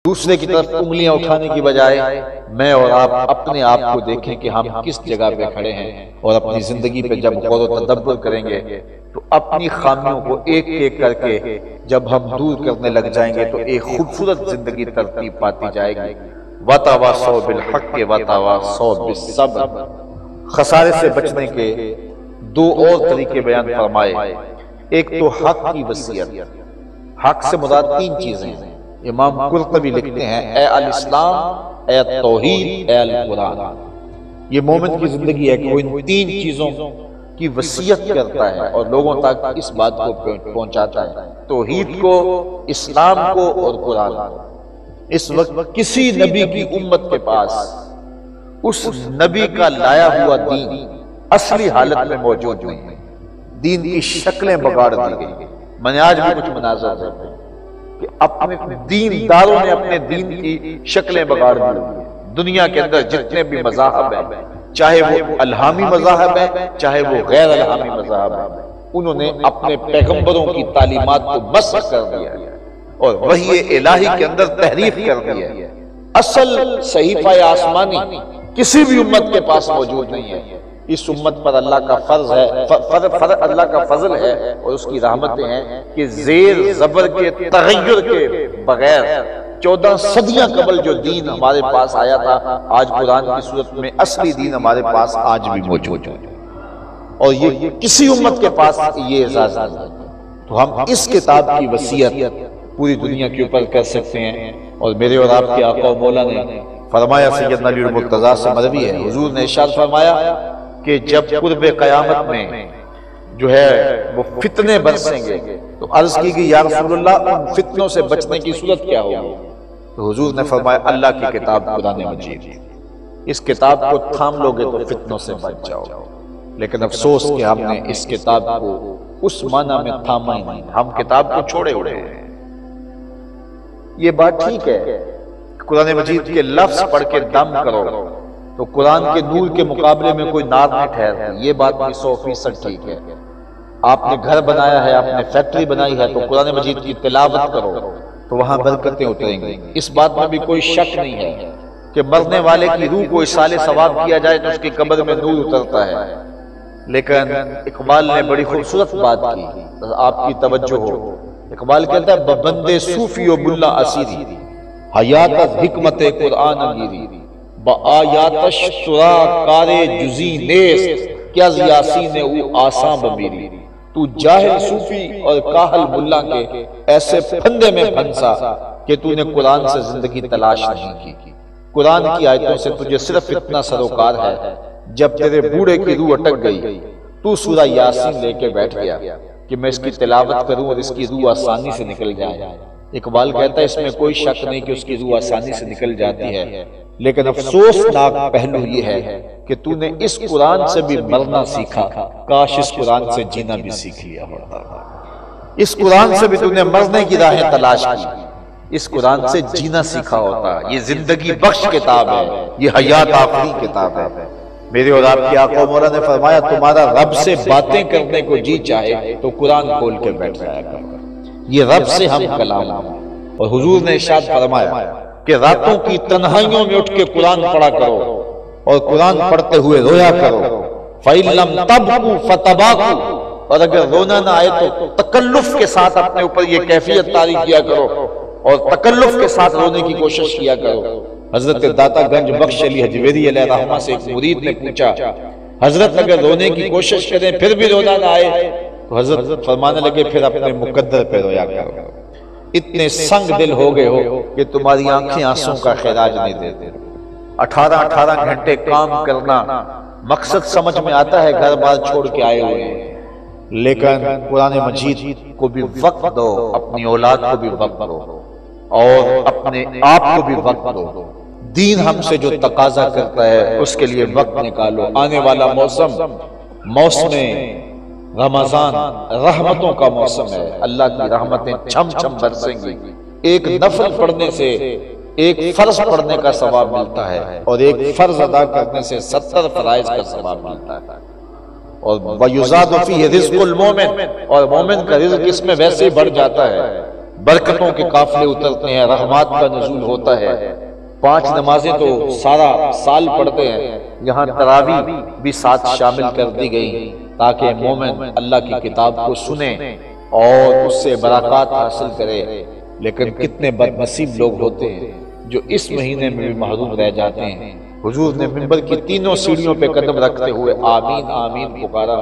دوسرے کی طرف انگلیاں اٹھانے کی بجائے میں اور آپ اپنے آپ کو دیکھیں کہ ہم کس جگہ پہ کھڑے ہیں، اور اپنی زندگی پہ جب غور و تدبر کریں گے تو اپنی خامیوں کو ایک ایک کر کے جب ہم دور کرنے لگ جائیں گے تو ایک خوبصورت زندگی ترتیب پاتی جائے گی۔ وَتَوَاصَوْا بِالْحَقِّ وَتَوَاصَوْا بِالصَّبْرِ۔ خسارے سے بچنے کے دو اور طریقے بیان فرمائے۔ ایک تو حق کی وصیت، حق سے مراد تین چیزیں ہیں۔ امام قرطبی لکھتے ہیں اے الاسلام، اے توحید، اے القرآن۔ یہ مومن کی زندگی ہے کہ وہ ان تین چیزوں کی وصیت کرتا ہے اور لوگوں تک اس بات کو پہنچاتا ہے، توحید کو، اسلام کو اور قرآن کو۔ اس وقت کسی نبی کی امت کے پاس اس نبی کا لایا ہوا دین اصلی حالت میں موجود نہیں ہے، دین کی شکلیں بگاڑ دی گئی۔ میں نے آج بھی کچھ مناظر دیتے ہیں کہ اپنے دینداروں نے اپنے دین کی شکلیں بگاڑ دی۔ دنیا کے اندر جتنے بھی مذاہب ہیں، چاہے وہ الہامی مذاہب ہے چاہے وہ غیر الہامی مذاہب ہے، انہوں نے اپنے پیغمبروں کی تعلیمات کو مسخ کر دیا ہے اور وحی الہی کے اندر تحریف کر دیا ہے۔ اصل صحیفہ آسمانی کسی بھی امت کے پاس موجود نہیں ہے۔ اس امت پر اللہ کا فرض ہے، اللہ کا فضل ہے اور اس کی رحمتیں ہیں کہ زیر زبر کے تغیر کے بغیر 14 صدیاں قبل جو دین ہمارے پاس آیا تھا، آج قرآن کی صورت میں اصلی دین ہمارے پاس آج بھی موجود ہے، اور یہ کسی امت کے پاس یہ اعزاز نہیں ہے۔ تو ہم اس کتاب کی وصیت پوری دنیا کے اوپر کر سکتے ہیں، اور میرے اور آپ کے آقا و مولا نے فرمایا، سیدنا علی المرتضیٰ سے مروی ہے، حضور نے ارشاد فرمایا کہ جب قرب قیامت میں جو ہے وہ فتنے برسیں گے تو عرض کی گئی یا رسول اللہ ان فتنوں سے بچنے کی صورت کیا ہوگی؟ تو حضور نے فرمایا اللہ کی کتاب قرآن مجید، اس کتاب کو تھام لو گے تو فتنوں سے بچ جاؤ گے۔ لیکن افسوس کہ ہم نے اس کتاب کو اس معنی میں تھاما ہی نہیں، ہم کتاب کو چھوڑے ہوئے ہیں۔ یہ بات ٹھیک ہے قرآن مجید کے لفظ پڑھ کے دم کرو تو قرآن کے نور کے مقابلے میں کوئی نار نہیں ٹھہرتی، یہ بات بھی 100% ٹھیک ہے۔ آپ نے گھر بنایا ہے، آپ نے فیکٹری بنائی ہے تو قرآن مجید کی تلاوت کرو تو وہاں برکتیں اتریں گی، اس بات میں بھی کوئی شک نہیں ہے کہ مرنے والے کی روح کو اصال ثواب کیا جائے تو اس کی قبر میں نور اترتا ہے۔ لیکن اقبال نے بڑی خوبصورت بات کی، آپ کی توجہ ہو۔ اقبال کہتا ہے بندے صوفی و ملا اسیری حیات حکمت قرآن گیری بآیاتش ترا کار جزی نیست کیا یاسین او آساں بمیری۔ تو جاہل صوفی اور کاہل ملا کے ایسے پھندے میں پھنسا کہ تو نے قرآن سے زندگی تلاش نہیں کی۔ قرآن کی آیتوں سے تجھے صرف اتنا سروکار ہے، جب تیرے بوڑھے کی روح اٹک گئی تو سورہ یاسین لے کے بیٹھ گیا کہ میں اس کی تلاوت کروں اور اس کی روح آسانی سے نکل جائے۔ اقبال کہتا ہے اس میں کوئی شک نہیں کہ اس کی روح آسانی سے نکل جاتی ہے، لیکن افسوسناک پہلو یہ ہے کہ تو نے اس قرآن سے بھی مرنا سیکھا، کاش اس قرآن سے جینا بھی سیکھ لیا ہوتا۔ اس قرآن سے بھی تو نے مرنے کی راہیں تلاش کی، اس قرآن سے جینا سیکھا ہوتا۔ یہ زندگی بخش کتاب ہے، یہ حیات آفرین کتاب ہے۔ میرے اور آپ کی آقا و مولا نے فرمایا تمہارا رب سے باتیں کرنے کو جی چاہے تو قرآن کھول کے بیٹھ جایا کرو، یہ رب سے ہم کلام ہیں۔ اور حضور نے ارشاد فرمایا کہ راتوں کی تنہائیوں میں اٹھ کے قرآن پڑھا کرو اور قرآن پڑھتے ہوئے رویا کرو۔ فَإِن لَمْ تَبْكُوا فَتَبَاكُوا، اور اگر رونا نہ آئے تو تکلف کے ساتھ اپنے اوپر یہ کیفیت طاری کیا کرو اور تکلف کے ساتھ رونے کی کوشش کیا کرو۔ حضرت داتا گنج بخش علی حجویری علیہ رحمہ سے ایک مرید نے پوچھا حضرت اگر رونے کی کوشش کریں پھر بھی رونا نہ آئے تو حضرت فرمانے لگے پھر اپنے مقدر پہ رویا کرو، اتنے سنگ دل ہو گئے ہو کہ تمہاری آنکھیں آنسوں کا خراج نہیں دیتے۔ 18 گھنٹے کام کرنا مقصد سمجھ میں آتا ہے، گھر بار چھوڑ کے آئے ہوئے ہیں، لیکن قرآن مجید کو بھی وقت دو، اپنی اولاد کو بھی وقت دو اور اپنے آپ کو بھی وقت دو۔ دین ہم سے جو تقاضا کرتا ہے اس کے لیے وقت نکالو۔ آنے والا موسم رمضان رحمتوں کا موسم ہے، اللہ کی رحمتیں چھم چھم برسیں گی۔ ایک نفل پڑھنے سے ایک فرض پڑھنے کا ثواب ملتا ہے اور ایک فرض ادا کرنے سے 70 فرائض کا ثواب ملتا ہے۔ اور وَيُزَادُ فِيهِ رِزْقُ الْمُؤْمِنِ، اور مومن کا رزق اس میں ویسے ہی بڑھ جاتا ہے برکتوں کے قافلے اترتے ہیں، رحمات کا نزول ہوتا ہے، 5 نمازیں تو سارا سال پڑھتے ہیں، یہاں تراویح بھی ساتھ شامل کر دی گئی تاکہ مومن اللہ کی کتاب کو سنے اور اس سے برکات حاصل کرے۔ لیکن کتنے بد نصیب لوگ ہوتے ہیں جو اس مہینے میں بھی محروم رہ جاتے ہیں۔ حضور نے منبر کی تینوں سیڑھیوں پہ قدم رکھتے ہوئے آمین آمین پکارا۔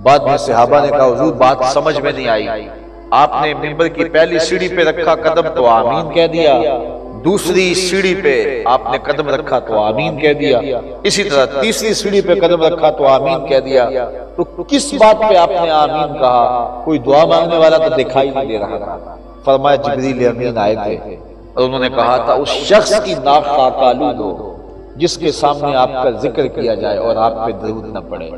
بعد میں صحابہ نے کہا حضور بات سمجھ میں نہیں آئی، آپ نے منبر کی پہلی سیڑھی پہ رکھا قدم تو آمین کہہ دیا، دوسری سیڑھی پہ آپ نے قدم رکھا تو آمین کہہ دیا، اسی طرح تیسری سیڑھی پہ قدم رکھا تو آمین کہہ دیا، تو کس بات پہ آپ نے آمین کہا؟ کوئی دعا مانگنے والا تو دکھائی نہیں دے رہا تھا۔ فرمایا جبریل امین آئے تھے اور انہوں نے کہا تھا اس شخص کی ناک خاک آلود ہو جس کے سامنے آپ کا ذکر کیا جائے اور آپ پہ درود نہ پڑے،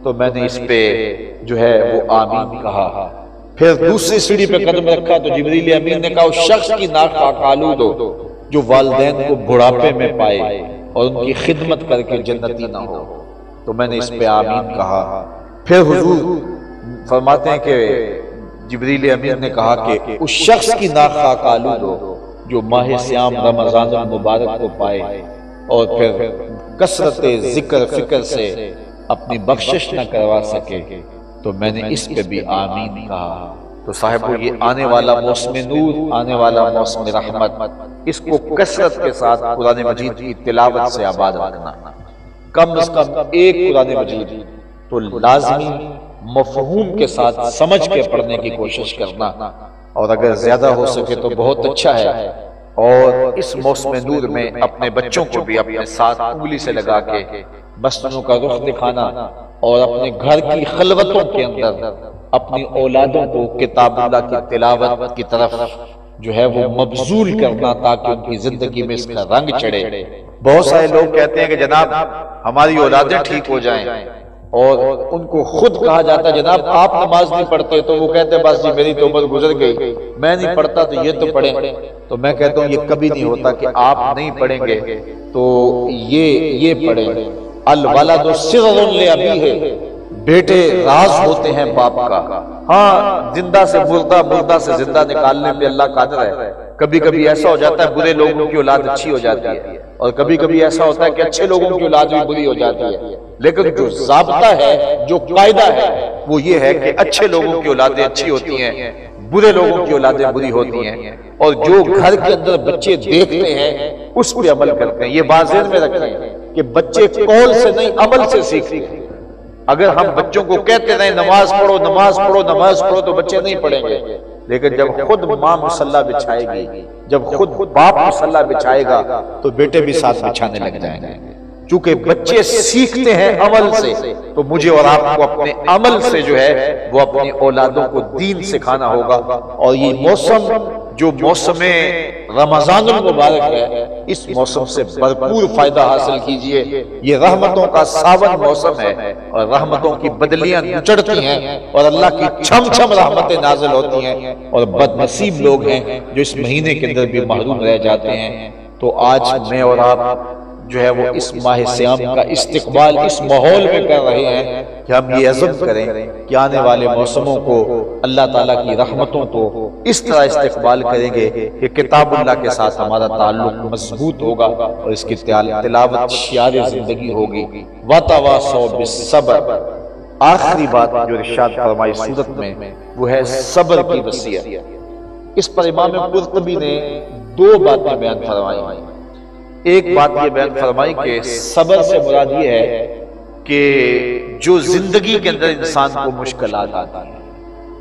تو میں نے اس پہ جو ہے وہ آمین کہا۔ پھر دوسری سیڑھی پہ قدم رکھا تو جبریل امین نے کہا اس شخص کی ناک خاک آلود ہو جو والدین کو بڑھاپے میں پائے اور ان کی خدمت کر کے جنتی نہ ہو، تو میں نے اس پہ آمین کہا۔ پھر حضور فرماتے ہیں کہ جبریل امین نے کہا کہ اس شخص کی ناک خاک آلود ہو جو ماہ سیام رمضان المبارک کو پائے اور پھر کثرت ذکر فکر سے اپنی بخشش نہ کروا سکے، تو میں نے اس پہ بھی آمین کہا۔ تو صاحبو یہ آنے والا موسم نور، آنے والا موسم رحمت، اس کو کثرت کے ساتھ قرآن مجید کی تلاوت سے آباد رکھنا، کم از کم ایک قرآن مجید تو لازمی مفہوم کے ساتھ سمجھ کے پڑھنے کی کوشش کرنا، اور اگر زیادہ ہو سکے تو بہت اچھا ہے۔ اور اس موسم نور میں اپنے بچوں کو بھی اپنے ساتھ انگلی سے لگا کے مسجدوں کا رخ دکھانا اور اپنے گھر کی خلوتوں کے اندر اپنی اولادوں کو کتاب اللہ کی تلاوت کی طرف جو ہے وہ مبذول کرنا تاکہ ان کی زندگی میں اس کا رنگ چڑھے۔ بہت سارے لوگ کہتے ہیں کہ جناب ہماری اولادیں ٹھیک ہو جائیں، اور ان کو خود کہا جاتا ہے جناب آپ نماز نہیں پڑھتے، تو وہ کہتے ہیں بس جی میری تو عمر گزر گئی، میں نہیں پڑھتا تو یہ تو پڑھیں۔ تو میں کہتا ہوں یہ کبھی نہیں ہوتا کہ آپ نہیں پڑھیں گے تو یہ پڑھیں۔ الولد سر لأبیہ، بیٹے راز ہوتے ہیں باپ کا۔ ہاں زندہ سے مردہ، مردہ سے زندہ نکالنے پہ اللہ قادر ہے۔ کبھی کبھی ایسا ہو جاتا ہے برے لوگوں کی اولاد اچھی ہو جاتی ہے، اور کبھی کبھی ایسا ہوتا ہے کہ اچھے لوگوں کی اولاد بھی بری ہو جاتی ہے، لیکن جو ضابطہ ہے، جو قاعدہ ہے، وہ یہ ہے کہ اچھے لوگوں کی اولادیں اچھی ہوتی ہیں، برے لوگوں کی اولادیں بری ہوتی ہیں، اور جو گھر کے اندر بچے دیکھتے ہیں اس پہ عمل کرتے ہیں۔ یہ بات ذہن میں رکھیں کہ بچے قول سے نہیں عمل سے سیکھتے ہیں۔ اگر ہم بچوں کو کہتے رہیں نماز پڑھو نماز پڑھو نماز پڑھو تو بچے نہیں پڑھیں گے، لیکن جب خود ماں مصلی بچھائے گی، جب خود باپ مصلی بچھائے گا تو بیٹے بھی ساتھ بچھانے لگ جائیں گے۔ چونکہ بچے سیکھتے ہیں عمل سے، تو مجھے اور آپ کو اپنے عمل سے جو ہے وہ اپنی اولادوں کو دین سکھانا ہوگا۔ اور یہ موسم جو موسم رمضان المبارک ہے، اس موسم سے بھرپور فائدہ حاصل کیجئے۔ یہ رحمتوں کا ساون موسم ہے اور رحمتوں کی بدلیاں چڑھتی ہیں اور اللہ کی چھم چھم رحمتیں نازل ہوتی ہیں، اور بد نصیب لوگ ہیں جو اس مہینے کے اندر بھی محروم رہ جاتے ہیں۔ تو آج میں اور آپ جو ہے وہ اس ماہ سیام کا استقبال اس ماحول میں کر رہے ہیں کہ ہم یہ عزم کریں کہ آنے والے موسموں کو اللہ تعالیٰ کی رحمتوں کو اس طرح استقبال کریں گے کہ کتاب اللہ کے ساتھ ہمارا تعلق مضبوط ہوگا اور اس کی تلاوت شعار زندگی ہوگی۔ وَتَوَاصَوْا بِالصَّبْرِ، آخری بات جو ارشاد فرمائی سورت میں وہ ہے صبر کی وصیت۔ اس پر امام قرطبی نے 2 باتیں بیان فرمائی۔ ایک بات یہ بیان فرمائی کہ صبر سے مراد یہ ہے کہ جو زندگی کے اندر انسان کو مشکلات آتی ہیں،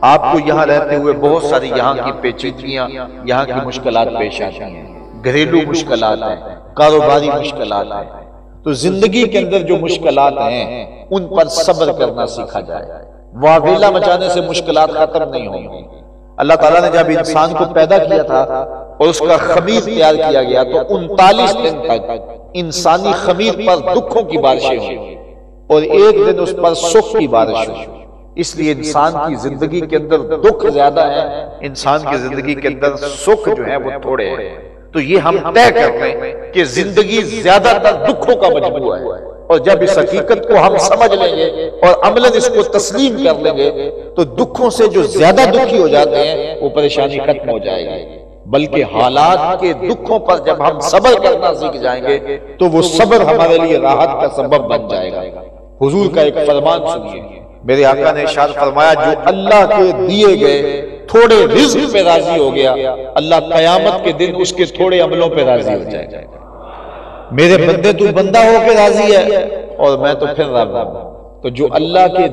آپ کو یہاں رہتے ہوئے بہت ساری یہاں کی پیچیدگیاں، یہاں کی مشکلات پیش آتی ہیں، گھریلو مشکلات ہیں، کاروباری مشکلات ہیں، تو زندگی کے اندر جو مشکلات ہیں ان پر صبر کرنا سیکھا جائے۔ واویلا مچانے سے مشکلات ختم نہیں ہوں گی۔ اللہ تعالیٰ نے جب انسان کو پیدا کیا تھا اور اس کا خمیر تیار کیا گیا تو 39 دن تک انسانی خمیر پر دکھوں کی بارشیں ہوئی اور ایک دن اس پر سکھ کی بارش ہوئی۔ اس لیے انسان کی زندگی کے اندر دکھ زیادہ ہے، انسان کی زندگی کے اندر سکھ جو ہے وہ تھوڑے ہیں۔ تو یہ ہم طے کر رہے ہیں کہ زندگی زیادہ تر دکھوں کا مجموعہ ہے اور جب اس حقیقت کو ہم سمجھ لیں گے اور عملاً اس کو تسلیم کر لیں گے تو دکھوں سے جو زیادہ دکھی ہو جاتے ہیں وہ پریشانی ختم ہو جائے گی، بلکہ حالات کے دکھوں پر جب ہم صبر کرنا سیکھ جائیں گے تو وہ صبر ہمارے لیے راحت کا سبب بن جائے گا۔ حضور کا ایک فرمان سنیے، میرے آقا نے ارشاد فرمایا جو اللہ کے دیے گئے تھوڑے رزق پہ راضی ہو گیا، اللہ قیامت کے دن اس کے تھوڑے عملوں پہ راضی ہو جائے گا۔ میرے بندے تو بندہ ہو کے راضی ہے اور میں تو پھر راضی ہوں۔ تو جو اللہ کے